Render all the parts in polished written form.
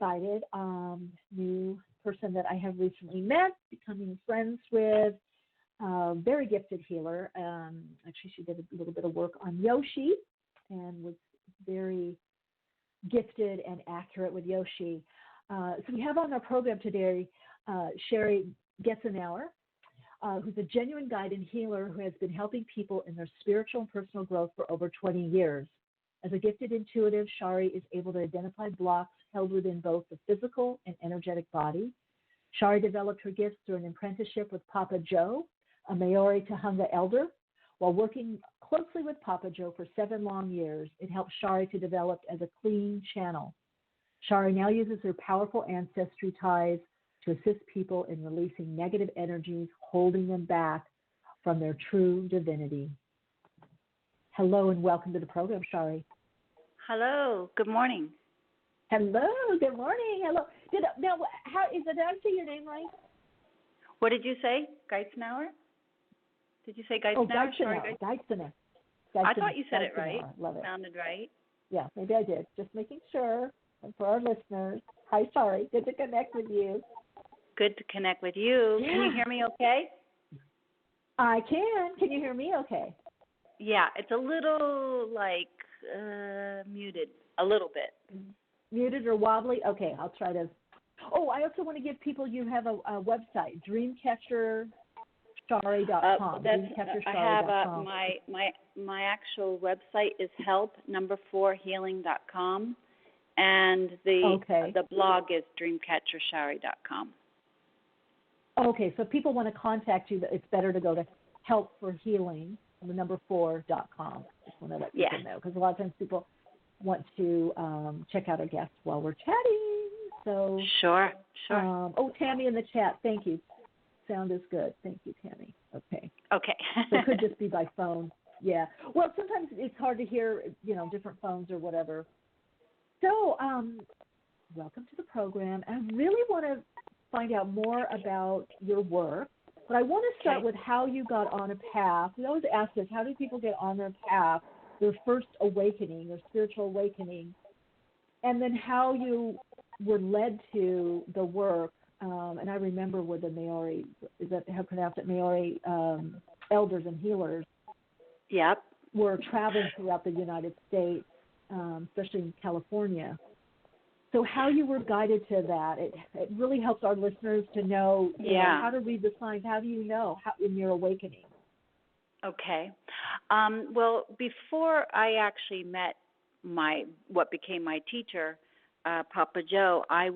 excited. New person that I have recently met, becoming friends with, very gifted healer. Actually, she did a little bit of work on Yoshi and was very gifted and accurate with Yoshi. So we have on our program today Shari Geitzenauer, who's a genuine guide and healer who has been helping people in their spiritual and personal growth for over 20 years. As a gifted intuitive, Shari is able to identify blocks held within both the physical and energetic body. Shari developed her gifts through an apprenticeship with Papa Joe, a Maori Topanga elder. While working closely with Papa Joe for 7 long years, it helped Shari to develop as a clean channel. Shari now uses her powerful ancestry ties to assist people in releasing negative energies, holding them back from their true divinity. Hello and welcome to the program, Shari. Hello. Good morning. Hello. Good morning. Hello. Did I say your name right? What did you say? Geitzenauer? Did you say Geitzenauer? Oh, Geitzenauer. I thought you said it right. Love it. Sounded right. Yeah, maybe I did. Just making sure. And for our listeners, hi, Shari. Good to connect with you. Good to connect with you. Yeah. Can you hear me okay? I can. Can you hear me okay? Yeah, it's a little muted, a little bit. Muted or wobbly? Okay, I'll try to. Oh, I also want to give people, you have a website, dreamcatchershari.com. I have my actual website is help4healing.com, and the blog is dreamcatchershari.com. Okay, so if people want to contact you, it's better to go to help4healing.com. Just want to let people know, because a lot of times people want to check out our guests while we're chatting. So Sure. Tammy in the chat, thank you. Sound is good. Thank you, Tammy. Okay. So it could just be by phone. Yeah. Well, sometimes it's hard to hear, different phones or whatever. So, welcome to the program. I really want to find out more about your work, but I want to start with how you got on a path. We always ask this: how do people get on their path, their first awakening, their spiritual awakening, and then how you were led to the work. And I remember with the Maori, is that how pronounced it? Maori elders and healers. Yep. Were traveling throughout the United States, especially in California. So how you were guided to that, it really helps our listeners to know, how to read the signs. How do you know in your awakening? Okay. Well, before I actually met what became my teacher, Papa Joe, I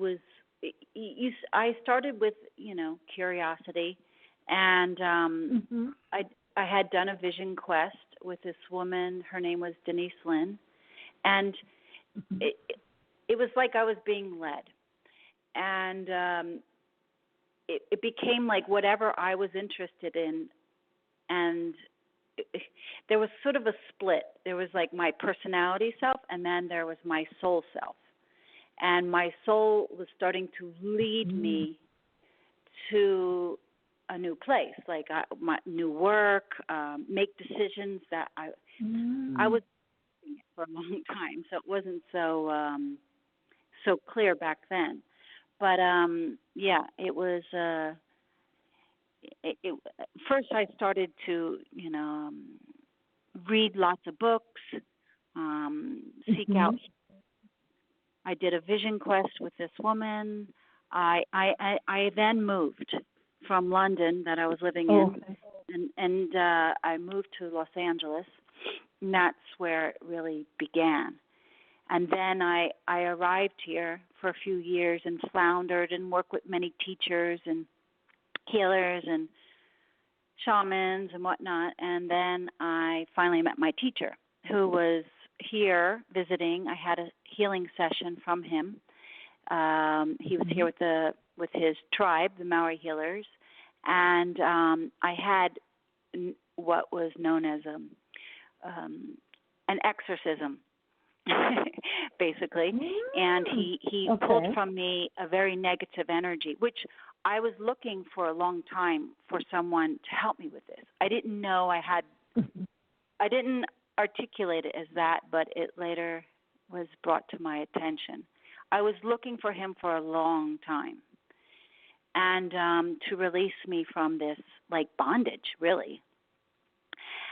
started with, curiosity, and I had done a vision quest with this woman. Her name was Denise Lynn, and it was like I was being led, and it became like whatever I was interested in, and there was sort of a split. There was like my personality self, and then there was my soul self. And my soul was starting to lead me to a new place, like my new work, make decisions that I was doing it for a long time, so it wasn't so clear back then. But it was. First, I started to read lots of books, seek out. I did a vision quest with this woman. I then moved from London that I was living in, and I moved to Los Angeles, and that's where it really began. And then I arrived here for a few years and floundered and worked with many teachers and healers and shamans and whatnot. And then I finally met my teacher, who was here visiting. I had a healing session from him. He was here with his tribe, the Maori healers, and I had what was known as an exorcism, basically. And he pulled from me a very negative energy, which I was looking for a long time for someone to help me with this. I didn't know I didn't articulate it as that, but it later was brought to my attention. I was looking for him for a long time, and to release me from this like bondage, really.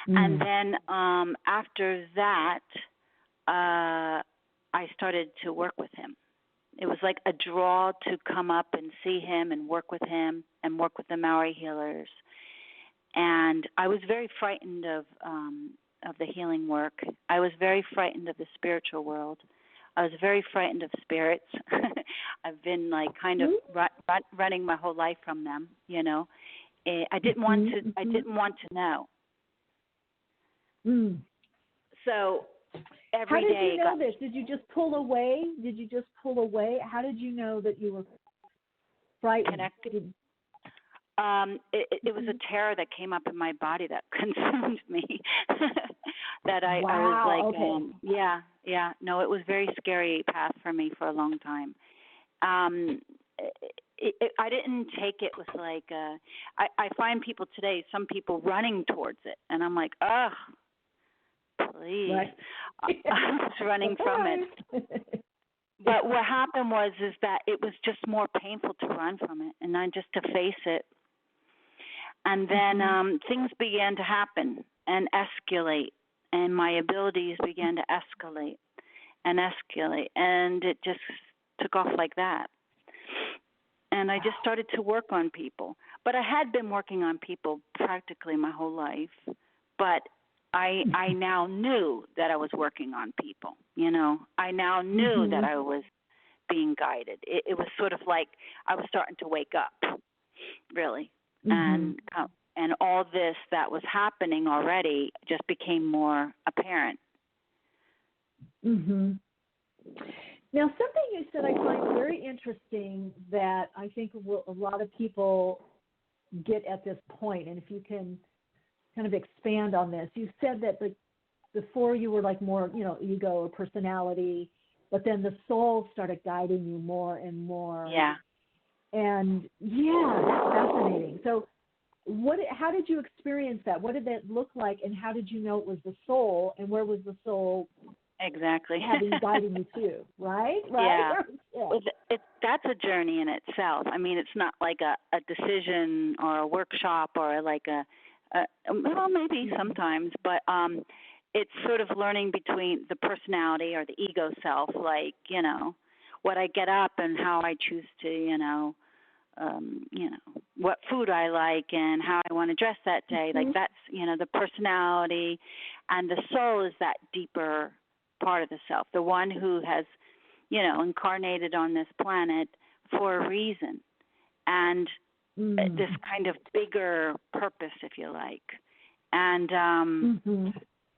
And then after that, I started to work with him. It was like a draw to come up and see him and work with him and work with the Maori healers. And I was very frightened of the healing work. I was very frightened of the spiritual world. I was very frightened of spirits. I've been like kind of running my whole life from them, you know. I didn't want to. I didn't want to know. So every day. How did you know this? Did you just pull away? How did you know that you were frightened? Connected. It was a terror that came up in my body that consumed me. That I was like, no, it was a very scary path for me for a long time. I didn't take it with like, I find people today, some people running towards it, and I'm like, ugh, please. Right. I was running from it. But what happened is that it was just more painful to run from it, and then just to face it. And then things began to happen and escalate, and my abilities began to escalate, and it just took off like that. And I just started to work on people. But I had been working on people practically my whole life, but I now knew that I was working on people, you know. I now knew that I was being guided. It was sort of like I was starting to wake up, really. And all this that was happening already just became more apparent. Now, something you said I find very interesting that I think a lot of people get at this point, and if you can kind of expand on this. You said that like before you were like more, you know, ego or personality, but then the soul started guiding you more and more. Yeah. And that's fascinating. So how did you experience that? What did that look like, and how did you know it was the soul, and where was the soul exactly guiding you to, right? Yeah. That's a journey in itself. I mean, it's not like a decision or a workshop or like well, maybe sometimes, but it's sort of learning between the personality or the ego self, like, you know, what I get up and how I choose to, you know, what food I like and how I want to dress that day. Like that's, you know, the personality, and the soul is that deeper part of the self, the one who has, you know, incarnated on this planet for a reason and this kind of bigger purpose, if you like. And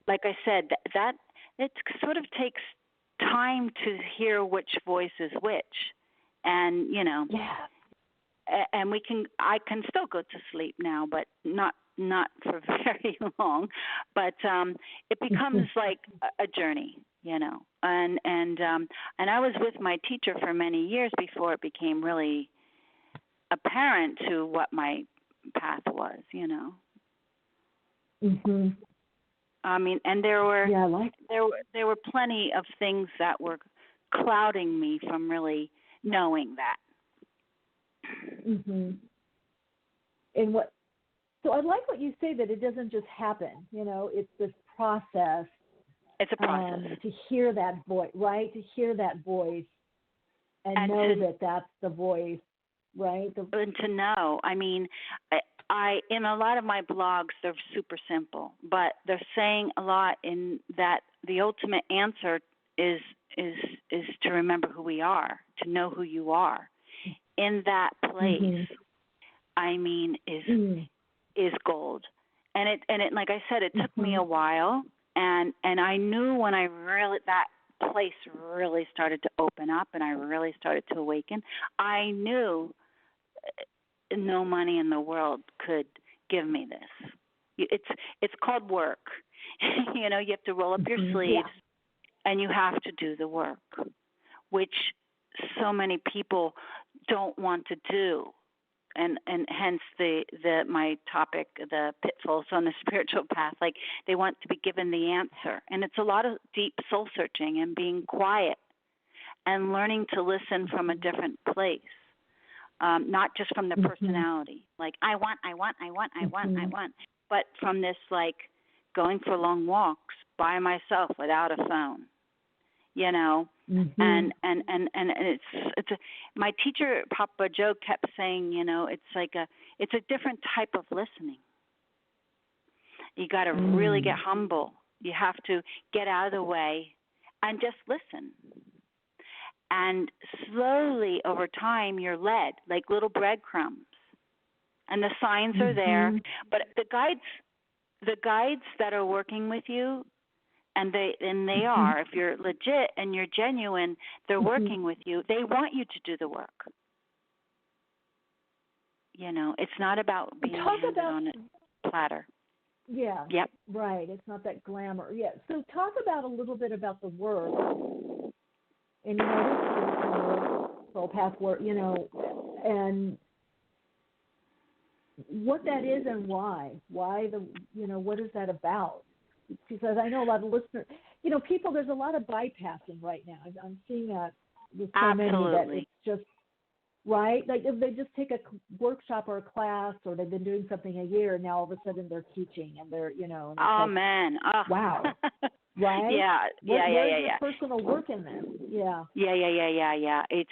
like I said, that it sort of takes time to hear which voice is which. And, you know, and I can still go to sleep now, but not for very long. But it becomes like a journey, you know. And I was with my teacher for many years before it became really apparent to what my path was, you know. I mean, and there were plenty of things that were clouding me from really knowing that. And so I like what you say, that it doesn't just happen, you know, it's this process. It's a process. To hear that voice, right? To hear that voice and know that that's the voice, right? And to know, I mean, I in a lot of my blogs, they're super simple, but they're saying a lot in that the ultimate answer is to remember who we are, to know who you are. In that place, I mean, is gold. And it like I said, it took me a while, and I knew when that place really started to open up and I really started to awaken, I knew no money in the world could give me this. It's called work. You know, you have to roll up your sleeves and you have to do the work, which so many people don't want to do. And hence my topic, the pitfalls on the spiritual path. Like they want to be given the answer, and it's a lot of deep soul searching and being quiet and learning to listen from a different place, not just from the personality, like I want, but from this like going for long walks by myself without a phone, you know. And my teacher Papa Joe kept saying, you know, it's a different type of listening. You got to really get humble. You have to get out of the way and just listen. And slowly over time you're led like little breadcrumbs, and the signs are there. But the guides that are working with you, and they are, if you're legit and you're genuine, they're working with you. They want you to do the work. You know, it's not about being handed on a platter. Yeah. Yep. Right. It's not that glamour. Yeah. So talk about a little bit about the work. And, you know, this soul path work, you know, and what that is and why. Why you know, what is that about? Because I know a lot of listeners, you know, people, there's a lot of bypassing right now. I'm seeing that with so many that it's just, right? Like if they just take a workshop or a class, or they've been doing something a year, and now all of a sudden they're teaching and they're, you know. Oh, like, man. Oh. Wow. Right? Yeah. Personal work in this. Yeah. Yeah. It's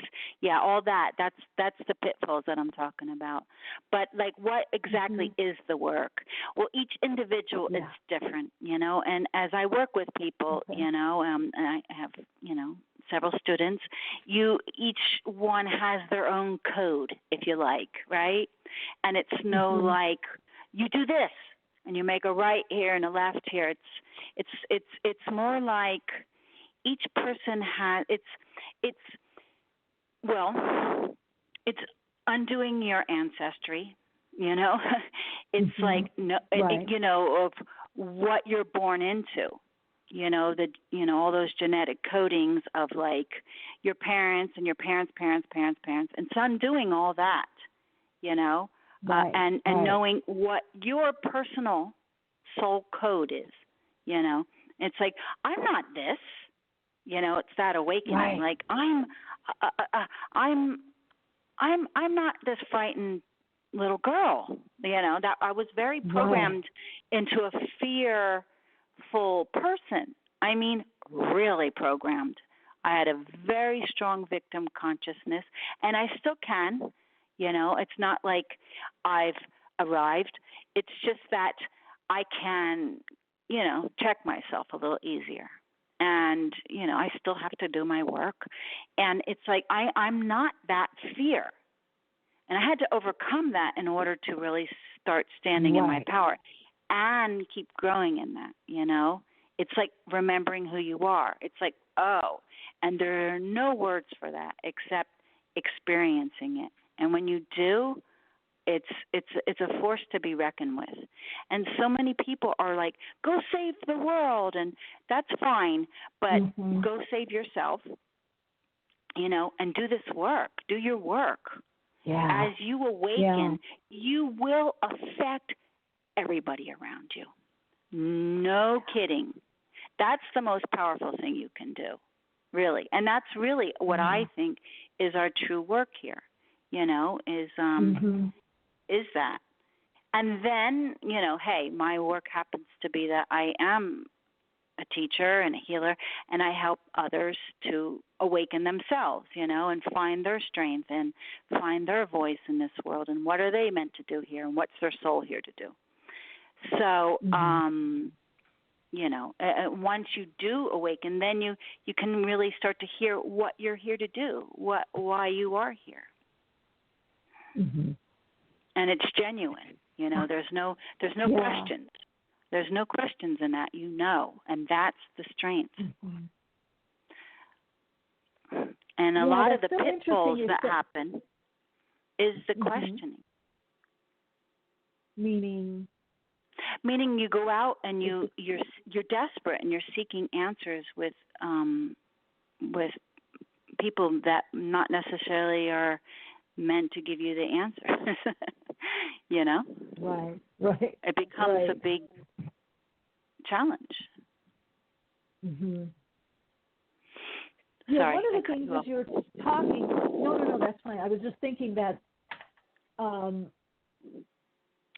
all that. That's the pitfalls that I'm talking about. But like, what exactly is the work? Well, each individual is different, you know. And as I work with people, you know, and I have, you know, several students. Each one has their own code, if you like, right? And it's no like you do this and you make a right here and a left here. It's more like each person has it's undoing your ancestry, you know. It's like you know, of what you're born into. You know, all those genetic codings of like your parents and your parents' parents, and so I'm doing all that, you know, and knowing what your personal soul code is, you know. It's like, I'm not this, you know. It's that awakening. Like I'm not this frightened little girl, you know. That I was very programmed into a fearful person. I mean, really programmed. I had a very strong victim consciousness, and I still can, you know. It's not like I've arrived. It's just that I can, you know, check myself a little easier. And, you know, I still have to do my work. And it's like I'm not that fear. And I had to overcome that in order to really start standing in my power and keep growing in that, you know. It's like remembering who you are. It's like, oh, and there are no words for that except experiencing it. And when you do, it's a force to be reckoned with. And so many people are like, go save the world, and that's fine, but go save yourself, you know, and do this work. Do your work. Yeah. As you awaken, you will affect everybody around you. No kidding. That's the most powerful thing you can do, really. And that's really what I think is our true work here, you know, is that. And then, you know, hey, my work happens to be that I am a teacher and a healer, and I help others to awaken themselves, you know, and find their strength and find their voice in this world, and what are they meant to do here, and what's their soul here to do. So, you know, once you do awaken, then you can really start to hear what you're here to do, why you are here. And it's genuine, you know. There's no questions. There's no questions in that, you know, and that's the strength. And a lot of the pitfalls that happen is the questioning. Meaning you go out and you're desperate and you're seeking answers with people that not necessarily are meant to give you the answers. You know? Right. It becomes a big challenge. Yeah, Sorry, one of the things as you were talking, no, that's fine. I was just thinking that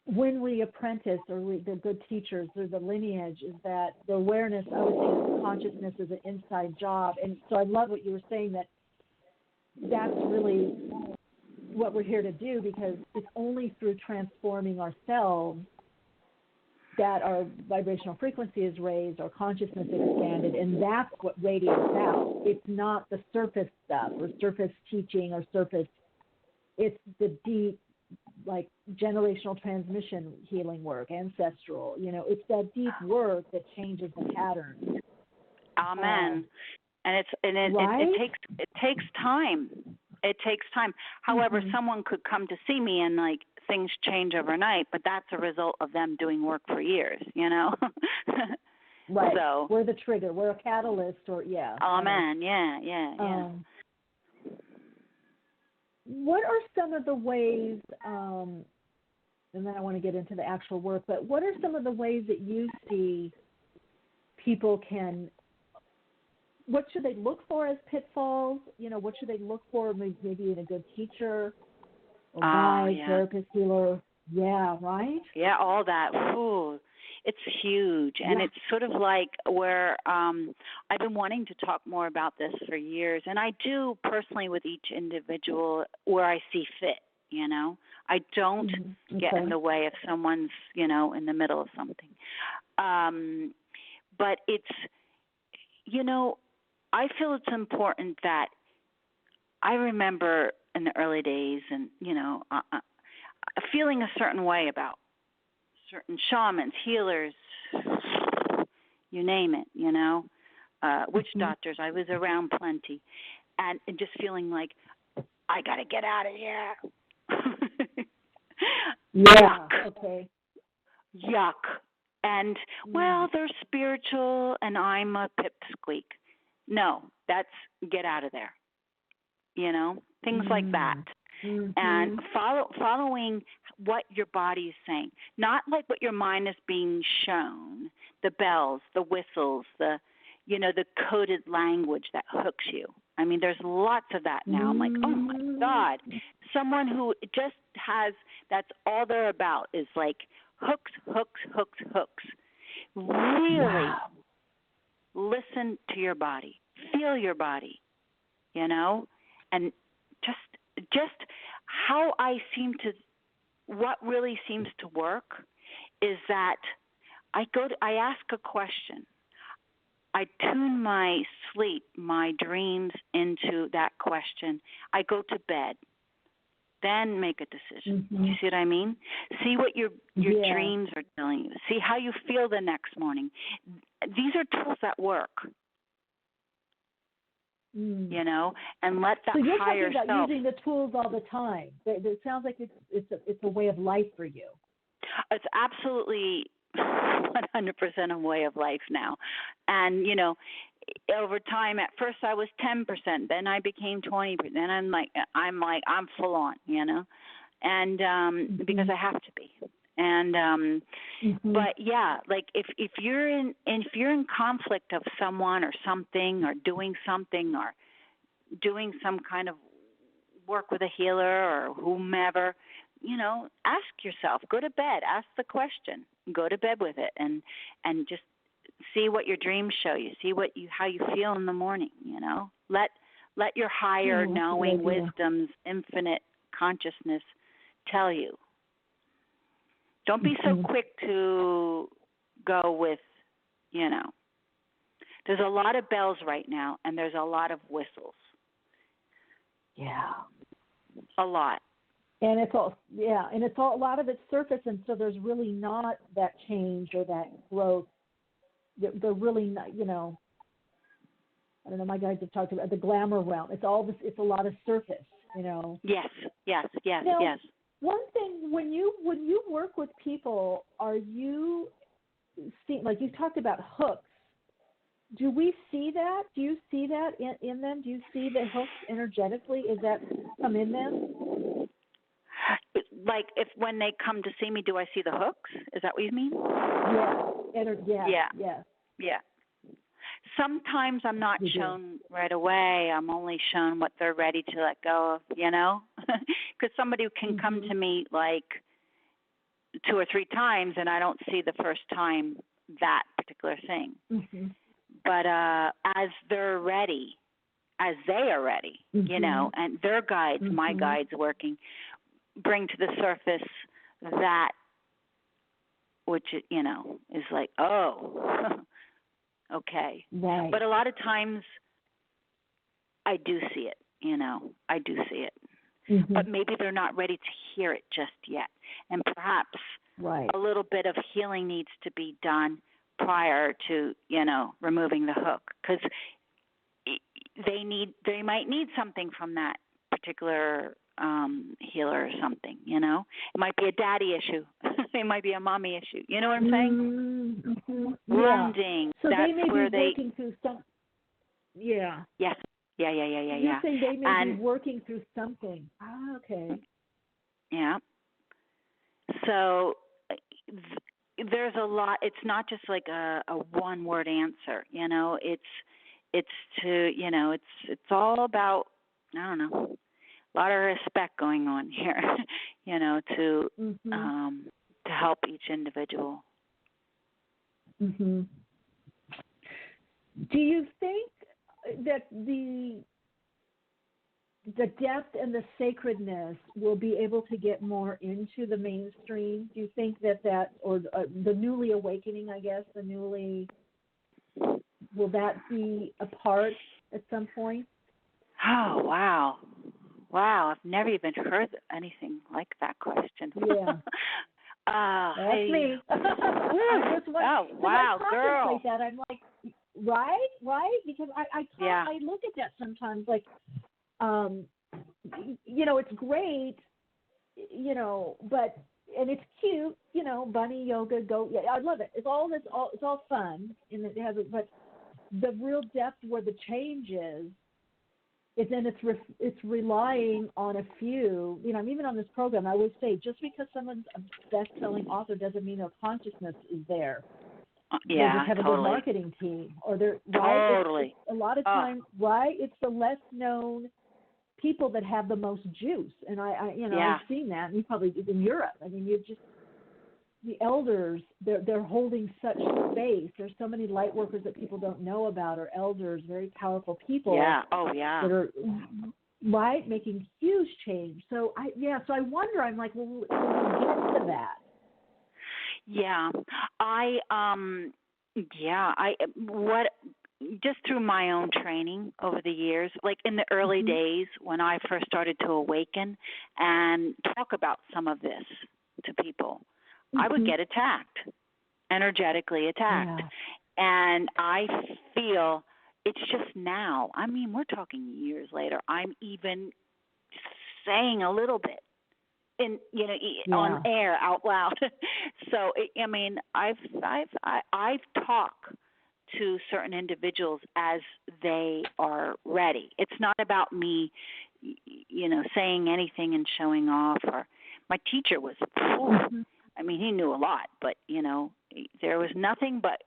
when we apprentice or the good teachers or the lineage is that the awareness, I would say consciousness is an inside job. And so I love what you were saying, that that's really what we're here to do, because it's only through transforming ourselves that our vibrational frequency is raised, our consciousness expanded, and that's what radiates out. It's not the surface stuff or surface teaching or surface, it's the deep, like generational transmission healing work, ancestral, it's that deep work that changes the patterns. Amen. And right? it takes time. It takes time. However, someone could come to see me and like things change overnight, but that's a result of them doing work for years, Right. So we're the trigger. We're a catalyst, or Amen. Yeah. What are some of the ways? And then I want to get into the actual work. But what are some of the ways that you see people can? What should they look for as pitfalls? What should they look for maybe in a good teacher or guide, therapist, healer? Yeah, right? Yeah, all that. Ooh, it's huge. And it's sort of like where I've been wanting to talk more about this for years. And I do personally with each individual where I see fit, I don't get in the way if someone's, in the middle of something. But it's, I feel it's important that I remember in the early days and, feeling a certain way about certain shamans, healers, you name it, witch doctors. I was around plenty. And just feeling like, I got to get out of here. Yeah. Yuck. Okay. Yuck. And, well, they're spiritual and I'm a pipsqueak. No, that's get out of there. Things like that. And following what your body is saying, not like what your mind is being shown, the bells, the whistles, the coded language that hooks you. I mean, there's lots of that now. I'm like, oh my God, someone who just has, that's all they're about is like hooks. Really listen to your body, feel your body, and just how what really seems to work is that I ask a question. I tune my sleep, my dreams into that question. I go to bed, then make a decision. You see what I mean? See what your dreams are telling you. See how you feel the next morning. These are tools that work. And let that higher self. So you're talking about using the tools all the time. It sounds like it's a way of life for you. It's absolutely 100% a way of life now. And, over time, at first I was 10%, then I became 20%, then I'm full on, and because I have to be. And but yeah, like if you're in conflict of someone or something or doing something or doing some kind of work with a healer or whomever, ask yourself, go to bed, ask the question, go to bed with it, and just see what your dreams show you, see how you feel in the morning, let your higher knowing wisdom's infinite consciousness tell you. Don't be so quick to go with, there's a lot of bells right now and there's a lot of whistles. Yeah. A lot. And it's all, a lot of it's surface, and so there's really not that change or that growth. They're really not, I don't know, my guys have talked about the glamour realm. It's a lot of surface, Yes. Now, one thing, when you work with people, are you seeing, like you talked about hooks, do we see that? Do you see that in them? Do you see the hooks energetically? Is that come in them? Like when they come to see me, do I see the hooks? Is that what you mean? Yeah. Yeah. sometimes I'm not shown right away. I'm only shown what they're ready to let go of, because somebody can come to me like 2 or 3 times and I don't see the first time that particular thing. But as they're ready, as they are ready, and their guides, my guides working, bring to the surface that which, is like, oh, okay. Right. But a lot of times I do see it, I do see it. But maybe they're not ready to hear it just yet. And perhaps a little bit of healing needs to be done prior to, removing the hook, because they might need something from that particular healer or something, It might be a daddy issue. It might be a mommy issue. You know what I'm saying? Wounding. So that's they may where be working through some. Yeah. Yes. Yeah. You're saying they may be working through something. Ah, okay. Yeah. So there's a lot. It's not just like a one-word answer. It's to it's all about, I don't know, a lot of respect going on here. To help each individual. Do you think that the depth and the sacredness will be able to get more into the mainstream? Do you think that or the newly awakening, I guess, will that be a part at some point? Oh, wow. Wow, I've never even heard anything like that question. Yeah. That's me. Oh, wow, girl. Like that. I'm like, right? Because I look at that sometimes like, it's great, but, and it's cute, bunny yoga, I love it. It's all fun, and it has, but the real depth where the change is then it's relying on a few. Even on this program, I always say, just because someone's a best-selling author doesn't mean their consciousness is there. They just have a good marketing team, or they're totally. It's a lot of times, it's the less known people that have the most juice, and I've seen that. And you probably did in Europe. I mean, the elders, they're holding such space. There's so many light workers that people don't know about, or elders, very powerful people. Yeah. Oh, yeah. That are making huge change. So I wonder. I'm like, well, will we get to that? Yeah, just through my own training over the years, like in the early days when I first started to awaken and talk about some of this to people, I would get attacked, energetically attacked. Yeah. And I feel it's just now, I mean, we're talking years later, I'm even saying a little bit on air out loud. So I've talked to certain individuals as they are ready. It's not about me, saying anything and showing off. Or my teacher was, I mean, he knew a lot, but there was nothing but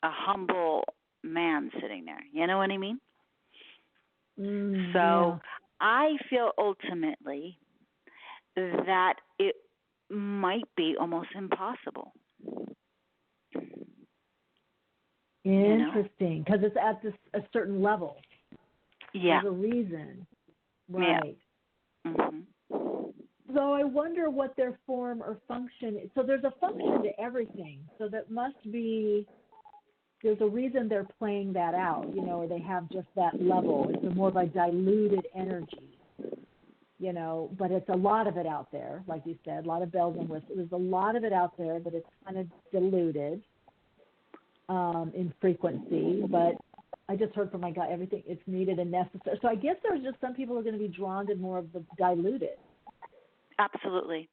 a humble man sitting there. You know what I mean? So I feel ultimately that it might be almost impossible. Interesting, because it's at a certain level. Yeah. There's a reason. Right. Yeah. So I wonder what their form or function is. So there's a function to everything. So that must be, there's a reason they're playing that out, or they have just that level. It's more of a diluted energy. But it's a lot of it out there, like you said, a lot of bells and whistles. There's a lot of it out there, but it's kind of diluted in frequency. But I just heard from my guy, everything, it's needed and necessary. So I guess there's just some people who are going to be drawn to more of the diluted. Absolutely.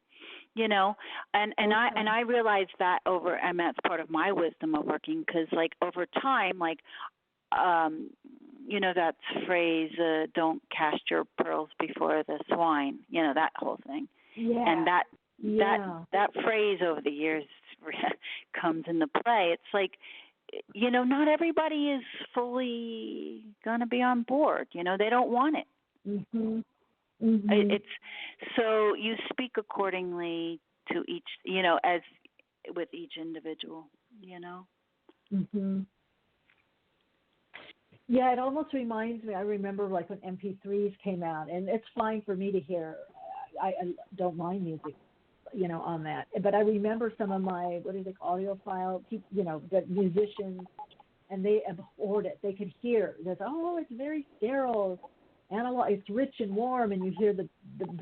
And I realized that and that's part of my wisdom of working, because like over time, like, that phrase, don't cast your pearls before the swine, that whole thing. Yeah. And that phrase over the years comes into play. It's like, not everybody is fully going to be on board. They don't want it. Mm-hmm. It's so you speak accordingly to each, as with each individual, Mm-hmm. Yeah, it almost reminds me. I remember like when MP3s came out, and it's fine for me to hear. I don't mind music, on that. But I remember some of my audiophile, the musicians, and they abhorred it. They could hear this. Oh, it's very sterile, analog. It's rich and warm, and you hear the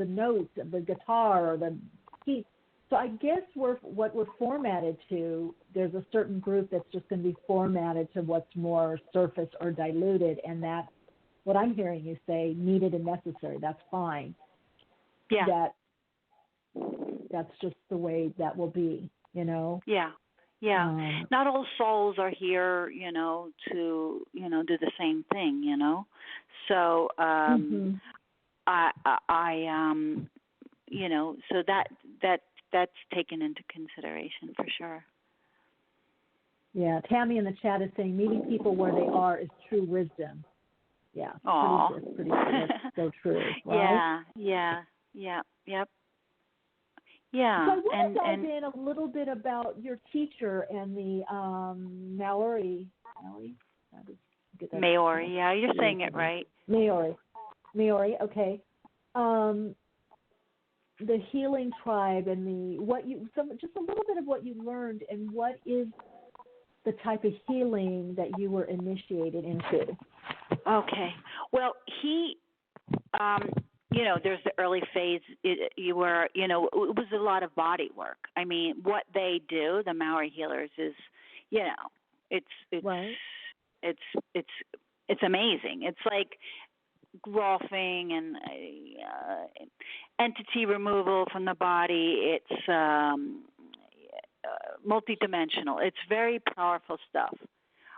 notes of the guitar or the key. So I guess what we're formatted to, there's a certain group that's just going to be formatted to what's more surface or diluted, and that's what I'm hearing you say, needed and necessary. That's fine. Yeah. That's just the way that will be, Yeah. Yeah. Not all souls are here, to, do the same thing, So, so that's taken into consideration for sure. Yeah, Tammy in the chat is saying meeting people where they are is true wisdom. Yeah, pretty that's so true. Right? Yeah. Yep. Yeah. So I want to dive in a little bit about your teacher and the Maori. Maori, yeah, you're saying it right. Maori, okay. The healing tribe and just a little bit of what you learned, and what is the type of healing that you were initiated into. Okay. Well, he, there's the early phase. It was a lot of body work. I mean, what they do, the Maori healers, is, it's right. It's amazing. It's like grafting and entity removal from the body. It's multidimensional. It's very powerful stuff.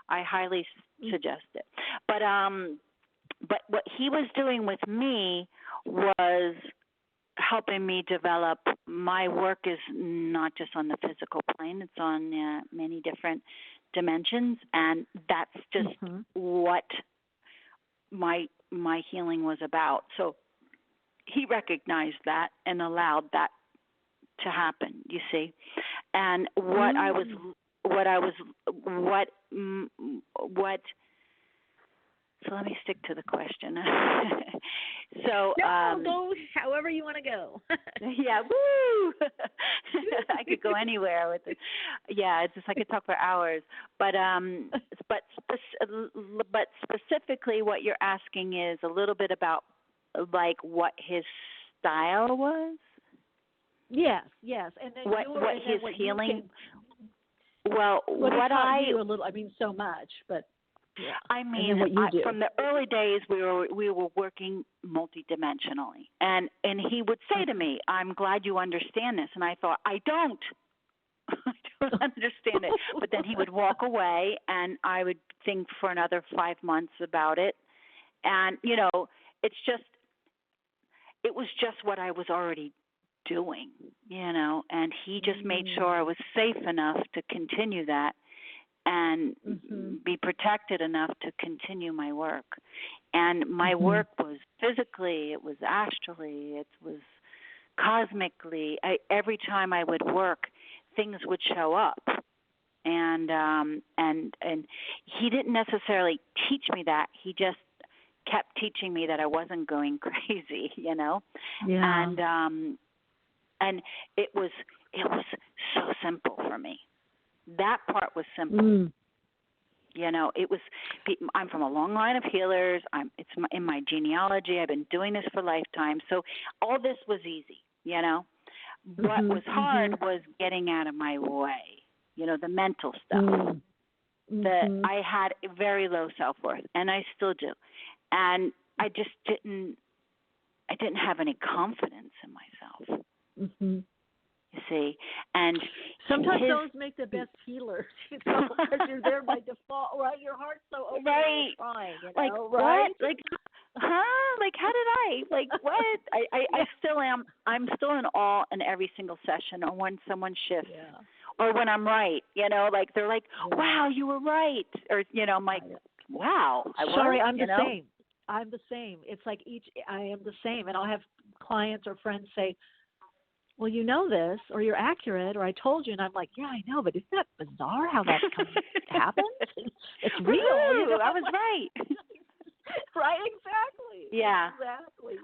I highly suggest it. But what he was doing with me was helping me develop. My work is not just on the physical plane. It's on many different dimensions, and that's just what my healing was about. So he recognized that and allowed that to happen, you see. And what so let me stick to the question. So go however you want to go. Yeah, woo! I could go anywhere with it. Yeah, it's just I could talk for hours. But specifically, what you're asking is a little bit about like what his style was. Yes, and then what his healing. Well, so much, but. Yeah. I mean, from the early days, we were working multidimensionally, and he would say to me, "I'm glad you understand this," and I thought, "I don't, I don't understand it." But then he would walk away, and I would think for another 5 months about it, and it was just what I was already doing, and he just made sure I was safe enough to continue that. And be protected enough to continue my work. And my work was physically, it was astrally, it was cosmically. Every time I would work, things would show up. And he didn't necessarily teach me that. He just kept teaching me that I wasn't going crazy, Yeah. And it was so simple for me. That part was simple. It was. I'm from a long line of healers. It's in my genealogy. I've been doing this for lifetime. So all this was easy. What was hard was getting out of my way. The mental stuff. That I had very low self-worth, and I still do. And I just didn't have any confidence in myself. You see, and sometimes those make the best healers because you're there by default, right? Your heart's so open, right? Trying, like right? What? Like, Like, how did I? Like, what? I still am. I'm still in awe in every single session, or when someone shifts, or when I'm right, like they're like, wow, you were right. Or, I'm like, wow, I was. Sorry, I'm the same. I'm the same. It's like I am the same. And I'll have clients or friends say, well, you know this, or you're accurate, or I told you. And I'm like, yeah, I know, but isn't that bizarre how that happens? It's real. I was right. Right, exactly. Yeah. Exactly.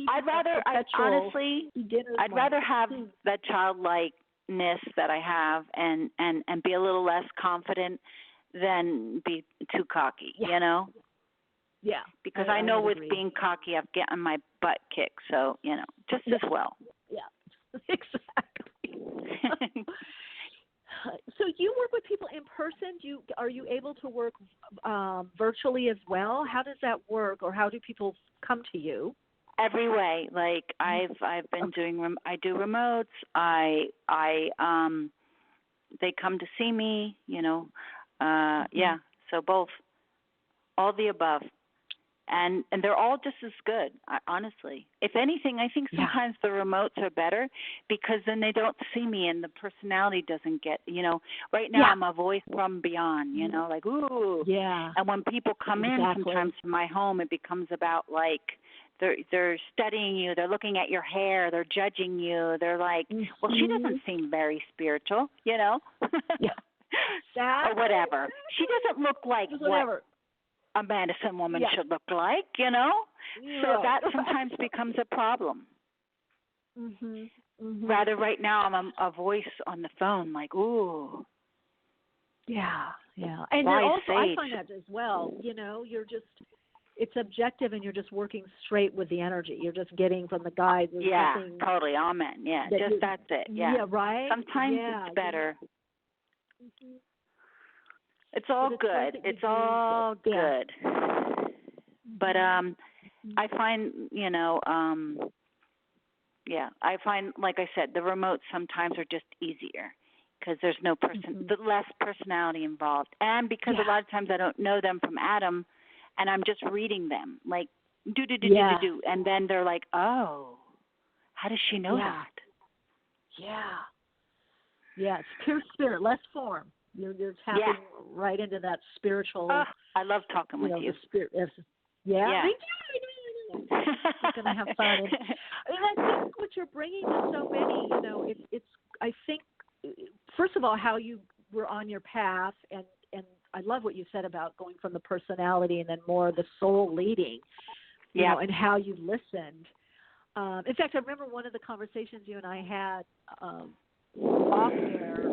I'd rather have that childlikeness that I have and be a little less confident than be too cocky, Yeah. Because I know with being cocky, I've gotten my butt kicked. So, just as well. Yeah, exactly. So you work with people in person? Are you able to work virtually as well? How does that work, or how do people come to you? Every way. Like I've been doing. I do remotes. They come to see me. Yeah. So both, all the above. And they're all just as good, honestly. If anything, I think sometimes the remotes are better because then they don't see me and the personality doesn't get, right now I'm a voice from beyond, like, ooh. Yeah. And when people come in sometimes to my home, it becomes about like they're studying you, they're looking at your hair, they're judging you. They're like, well, she doesn't seem very spiritual, Yeah. Or whatever. She doesn't look like what a medicine woman should look like, So that sometimes becomes a problem. Rather, right now I'm a voice on the phone, like, ooh. Yeah. And also, I find that as well. You're just, it's objective, and you're just working straight with the energy. You're just getting from the guides. Totally. Amen. Yeah, that's it. Yeah. Yeah, right? Sometimes it's better. It's all good. It's all good. But I find, I find, like I said, the remotes sometimes are just easier because there's no the less personality involved. And because a lot of times I don't know them from Adam, and I'm just reading them, like, do. And then they're like, oh, how does she know that? Yeah, it's pure spirit, less form. You're tapping right into that spiritual. I love talking with you. The spirit. Yeah. Thank you. We're gonna have fun. And I think what you're bringing to so many, it's. I think, first of all, how you were on your path, and I love what you said about going from the personality and then more the soul leading. And how you listened. In fact, I remember one of the conversations you and I had off air,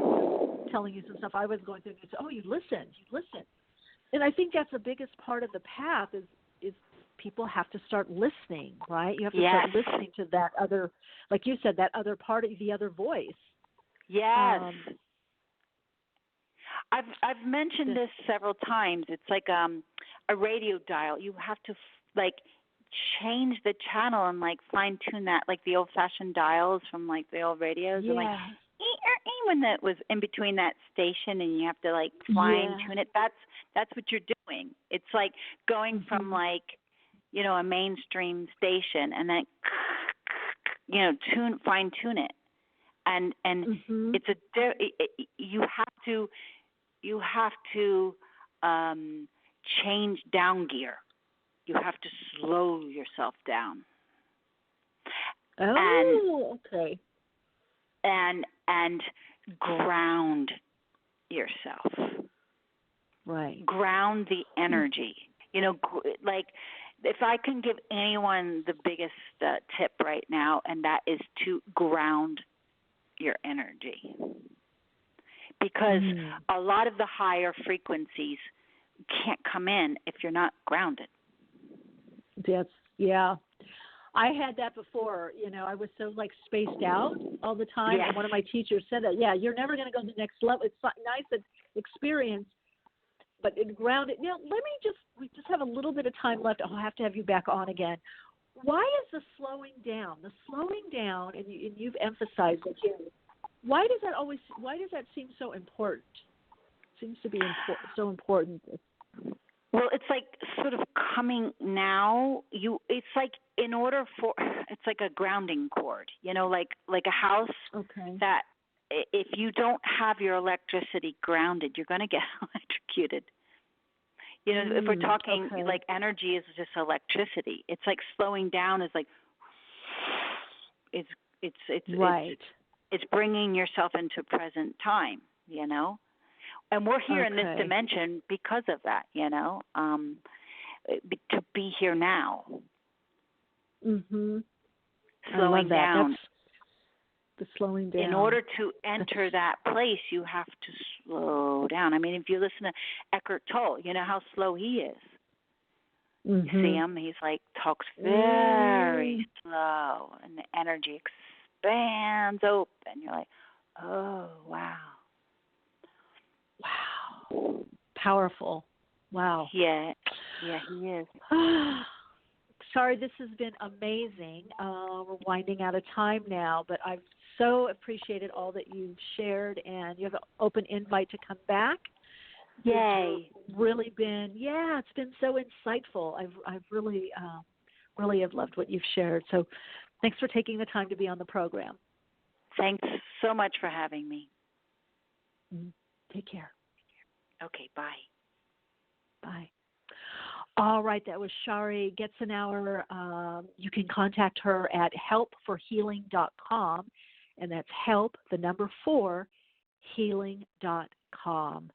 telling you some stuff I was going through, and you said, oh, you listened. And I think that's the biggest part of the path is people have to start listening, right? You have to start listening to that other, like you said, that other part of the other voice. Yes. I've mentioned this several times. It's like a radio dial. You have to change the channel and fine tune that, like the old fashioned dials from the old radios. Yeah. And when that was in between that station, and you have to fine tune it. That's what you're doing. It's like going from a mainstream station and then fine tune it, and it's you have to change down gear. You have to slow yourself down. Okay. And ground yourself. Right. Ground the energy. If I can give anyone the biggest tip right now, and that is to ground your energy. Because a lot of the higher frequencies can't come in if you're not grounded. I had that before. I was so spaced out all the time. And one of my teachers said that, you're never going to go to the next level. It's nice experience, but grounded. Now, we just have a little bit of time left. I'll have to have you back on again. Why is the slowing down, and you've emphasized it here. Why does that seem so important? It seems to be so important. Well, it's sort of coming now. It's it's like a grounding cord, like a house that if you don't have your electricity grounded, you're going to get electrocuted. You know, if we're talking like energy is just electricity. It's like slowing down is like it's right. It's bringing yourself into present time, you know. And we're here in this dimension because of that, you know, to be here now. Mhm. Slowing down. That's the slowing down. In order to enter that place, you have to slow down. I mean, if you listen to Eckhart Tolle, you know how slow he is. You see him, he's like, talks very slow, and the energy expands open. You're like, oh, wow. Wow. Powerful. Wow. Yeah, he is. Sorry, this has been amazing. We're winding out of time now, but I've so appreciated all that you've shared, and you have an open invite to come back. Yay. It's really been, it's been so insightful. I've really have loved what you've shared. So thanks for taking the time to be on the program. Thanks so much for having me. Take care. Okay, bye. Bye. All right, that was Shari Geitzenauer. You can contact her at helpforhealing.com, and that's help, the number 4, healing.com.